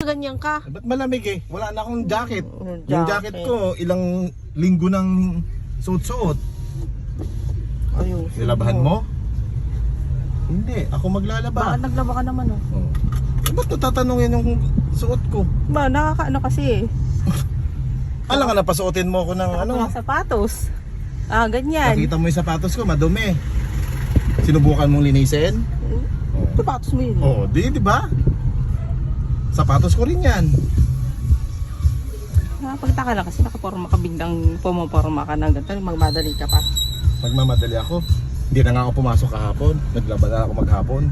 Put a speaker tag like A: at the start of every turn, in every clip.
A: Ganyan ka.
B: Ba't malamig eh? Wala na akong jacket.
A: Jacket.
B: Yung jacket ko, ilang linggo nang suot-suot.
A: Ayun.
B: Nilabahan mo? Hindi, ako maglalaba.
A: Bakit naglaba ka naman oh?
B: Oh. Eh, ba't natatanungin yung suot ko?
A: Ba, nakakaano kasi eh.
B: Alam ka na, pasuotin mo ako ng ano?
A: Mga sapatos. Ah, ganyan.
B: Nakita mo yung sapatos ko, madumi. Sinubukan mong linisin?
A: Sapatos mo yun.
B: Oo, di ba? Sapatos ko rin yan.
A: Nakapagtaka lang kasi nakaporma ka biglang pumaporma ka na ganito. Magmadali ka pa.
B: Magmamadali ako. Hindi na nga ako pumasok kahapon. Naglaba na ako maghapon.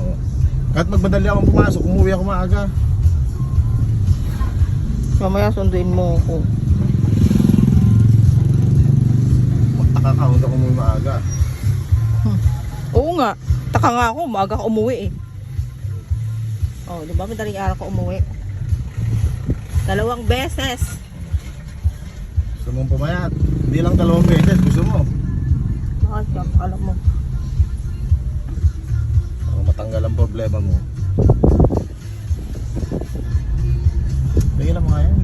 B: Oo. Kahit magmadali ako pumasok, umuwi ako maaga.
A: Mamaya sunduin mo ako.
B: Magtaka ka, hindi ako umuwi maaga.
A: Oo nga. Taka nga ako, maaga ka umuwi eh. Oh, di ba madaling araw ka umuwi? 2 beses.
B: Gusto mong pumayat. Hindi lang 2 beses, gusto mo.
A: Bakit ka? Alam mo.
B: Para matanggal ang problema mo. Tingnan mo nga yan.